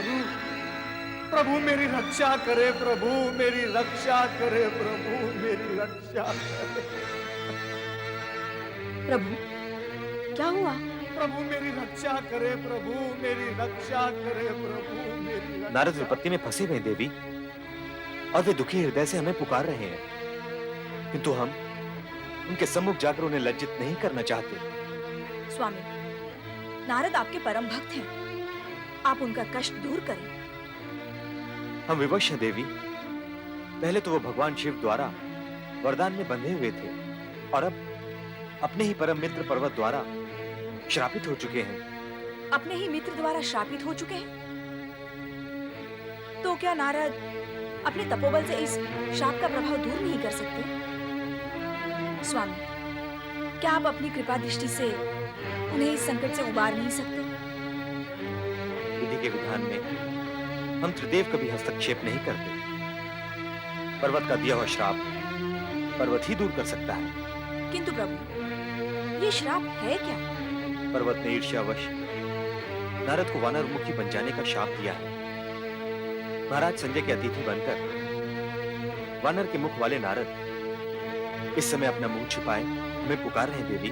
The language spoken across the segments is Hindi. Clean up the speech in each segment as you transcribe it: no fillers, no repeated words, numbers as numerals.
प्रभु, प्रभु मेरी रक्षा करे, प्रभु मेरी रक्षा करे, प्रभु मेरी रक्षा करे। प्रभु, क्या हुआ? प्रभु मेरी रक्षा करे, प्रभु मेरी रक्षा करे, प्रभु मेरी रक्षा। नारद विपत्ति में फंसे हुए देवी, और वे दुखी हृदय से हमें पुकार रहे हैं, किंतु हम उनके सम्मुख जाकर उन्हें लज्जित नहीं करना चाहते। स्वामी, नारद आपके परम भक्त हैं, आप उनका कष्ट दूर करें। हम विवश हैं देवी। पहले तो वो भगवान शिव द्वारा वरदान में बंधे हुए थे, और अब अपने ही परम मित्र पर्वत द्वारा श्रापित हो चुके हैं। अपने ही मित्र द्वारा श्रापित हो चुके हैं? तो क्या नारद अपने तपोबल से इस शाप का प्रभाव दूर नहीं कर सकते? स्वामी, क्या आप अपनी कृपा दृष्टि से उन्हें इस संकट से उबार नहीं सकते? विधि के विधान में हम त्रिदेव कभी हस्तक्षेप नहीं करते। पर्वत का दिया हुआ श्राप पर्वत ही दूर कर सकता है। किंतु प्रभु, ये श्राप है क्या? पर्वत ने ईर्ष्यावश नारद को वानर मुखी बन जाने का शाप दिया है। महाराज संजय के अतिथि बनकर वानर के मुख वाले नारद इस समय अपना मुंह छिपाए हमें पुकार रहे हैं देवी।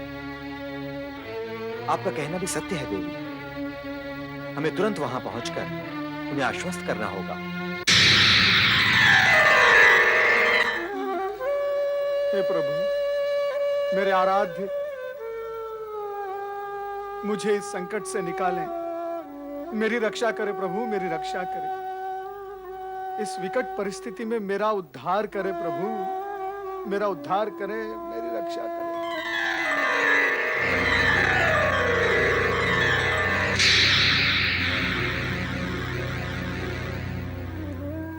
आपका कहना भी सत्य है देवी। हमें तुरंत वहां पहुंचकर उन्हें आश्वस्त करना होगा। हे प्रभु, मेरे आराध्य, मुझे इस संकट से निकालें। मेरी रक्षा करे प्रभु, मेरी रक्षा करे। इस विकट परिस्थिति में मेरा उद्धार करे प्रभु, मेरा उद्धार करे, मेरी रक्षा करे।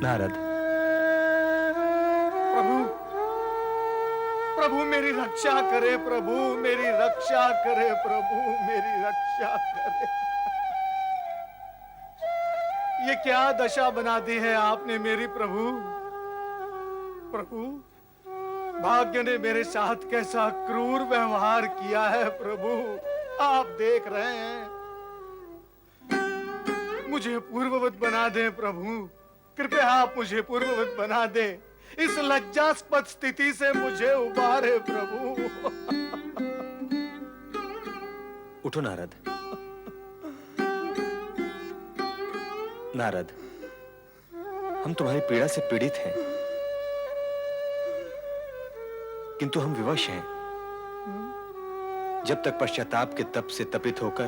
नारद, प्रभु, प्रभु मेरी रक्षा करे, प्रभु मेरी रक्षा करे, प्रभु मेरी रक्षा करे। ये क्या दशा बना दी है आपने मेरी प्रभु। प्रभु, भाग्य ने मेरे साथ कैसा क्रूर व्यवहार किया है प्रभु, आप देख रहे हैं। मुझे पूर्ववत बना दे प्रभु, कृपया आप मुझे पूर्ववत बना दे। इस लज्जास्पद स्थिति से मुझे उबारे प्रभु। उठो नारद। नारद, हम तुम्हारी पीड़ा से पीड़ित हैं, किंतु हम विवश हैं। जब तक पश्चाताप के तप से तपित होकर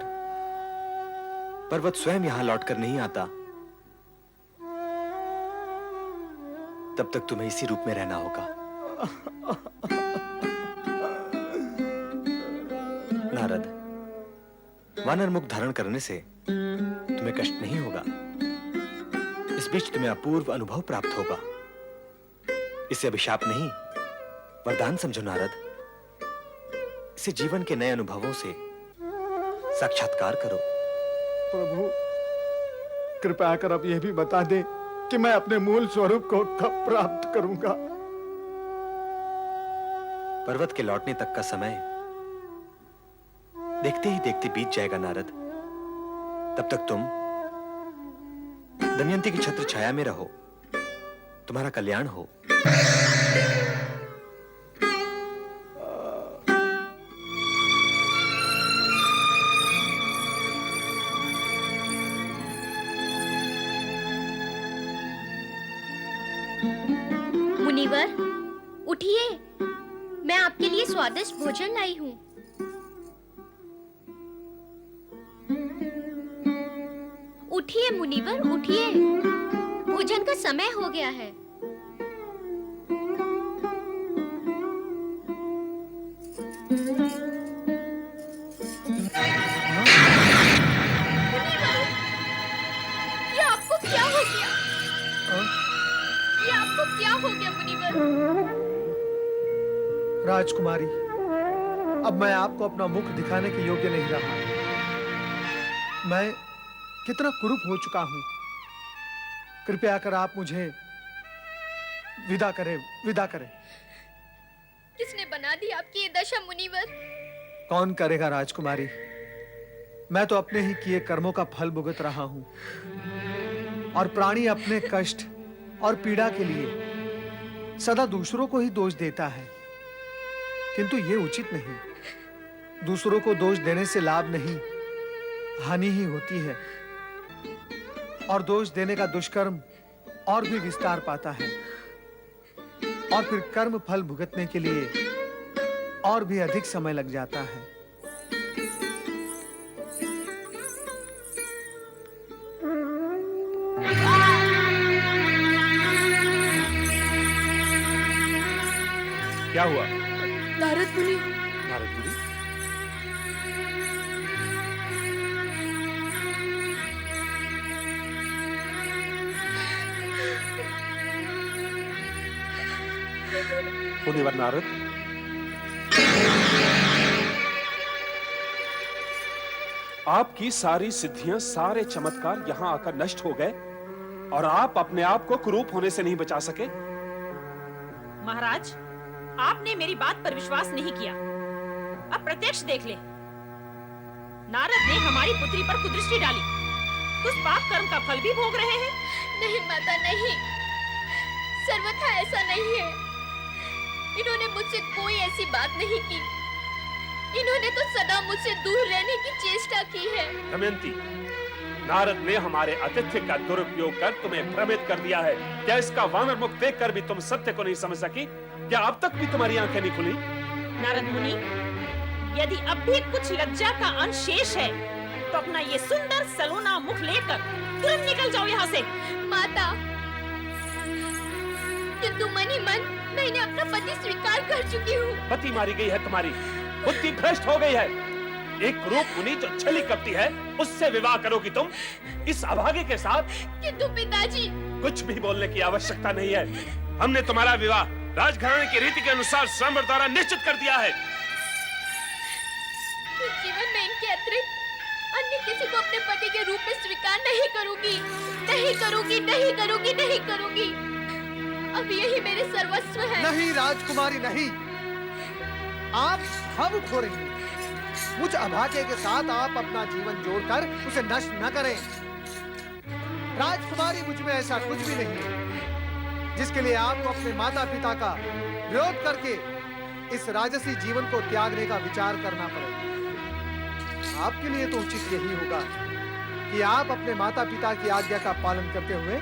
पर्वत स्वयं यहां लौटकर नहीं आता, तब तक तुम्हें इसी रूप में रहना होगा। नारद, वानर मुख धारण करने से तुम्हें कष्ट नहीं होगा। इस बीच तुम्हें अपूर्व अनुभव प्राप्त होगा। इसे अभिशाप नहीं, वरदान समझो नारद। इसे जीवन के नए अनुभवों से साक्षात्कार करो। प्रभु, कृपया कर अब यह भी बता दे कि मैं अपने मूल स्वरूप को कब प्राप्त करूंगा। पर्वत के लौटने तक का समय देखते ही देखते बीत जाएगा नारद। तब तक तुम दमयंती की छत्र छाया में रहो, तुम्हारा कल्याण हो। मुनिवर, उठिए, मैं आपके लिए स्वादिष्ट भोजन लाई हूँ। उठिए मुनिवर, उठिए, भोजन का समय हो गया है। ये आपको क्या हो गया? ये आपको क्या हो गया मुनिवर? राजकुमारी, अब मैं आपको अपना मुख दिखाने के योग्य नहीं रहा। मैं कितना कुरूप हो चुका हूं। कृपया कर आप मुझे विदा करें, विदा करें। किसने बना दी आपकी ये दशा मुनिवर? कौन करेगा राजकुमारी? मैं तो अपने ही किए कर्मों का फल भुगत रहा हूं। और प्राणी अपने कष्ट और पीड़ा के लिए सदा दूसरों को ही दोष देता है, किंतु ये उचित नहीं। दूसरों को दोष देने से लाभ नहीं, हानि ही होती है, और दोष देने का दुष्कर्म और भी विस्तार पाता है, और फिर कर्म फल भुगतने के लिए और भी अधिक समय लग जाता है। क्या हुआ? नारद मुनि, नारद मुनि, मुनिवर नारद, आपकी सारी सिद्धियां, सारे चमत्कार यहां आकर नष्ट हो गए और आप अपने आप को कुरूप होने से नहीं बचा सके। महाराज, आपने मेरी बात पर विश्वास नहीं किया। अब प्रत्यक्ष देख ले। नारद ने हमारी पुत्री पर कुदृष्टि डाली। उस पाप कर्म का फल भी भोग रहे हैं। नहीं माता, नहीं, सर्वथा ऐसा नहीं है। इन्होंने मुझसे कोई ऐसी बात नहीं की। इन्होंने तो सदा मुझसे दूर रहने की चेष्टा की है। दमयंती, नारद ने हमारे आतिथ्य का दुरुपयोग कर तुम्हें भ्रमित कर दिया है। क्या इसका वानर मुख देखकर भी तुम सत्य को नहीं समझ सकी? क्या अब तक भी तुम्हारी आंखें नहीं खुली? नारद मुनि, यदि अब भी कुछ लज्जा का अंश शेष है तो अपना ये सुंदर सलोना मुख लेकर तुरंत निकल जाओ यहाँ से। माता, किंतु मन ही मन मैंने अपना पति स्वीकार कर चुकी हूँ। पति मारी गई है तुम्हारी, बुद्धि भ्रष्ट हो गई है। एक रूप मुनि जो छली करती है, उससे विवाह करोगी तुम इस अभागे के साथ? किंतु पिताजी, कुछ भी बोलने की आवश्यकता नहीं है। हमने तुम्हारा विवाह राजघराने की रीति के अनुसार स्वयंवर द्वारा निश्चित कर दिया है। इस जीवन में इनके अतिरिक्त अन्य किसी को अपने पति के रूप में स्वीकार नहीं करूंगी, नहीं करूंगी, नहीं करूंगी, नहीं करूंगी। अब यही मेरे सर्वस्व है। नहीं राजकुमारी, नहीं, आप भावुक हो रही हैं। मुझ अभागे के साथ आप अपना जीवन जोड़कर उसे नष्ट न करें। राजकुमारी, मुझ में ऐसा कुछ भी नहीं है जिसके लिए आपको अपने माता पिता का विरोध करके इस राजसी जीवन को त्यागने का विचार करना पड़े। आपके लिए तो उचित यही होगा कि आप अपने माता पिता की आज्ञा का पालन करते हुए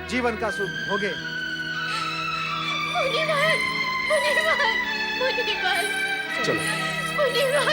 जीवन का सुख भोगे। मुनिवर, मुनिवर, मुनिवर, चलो। मुनिवर।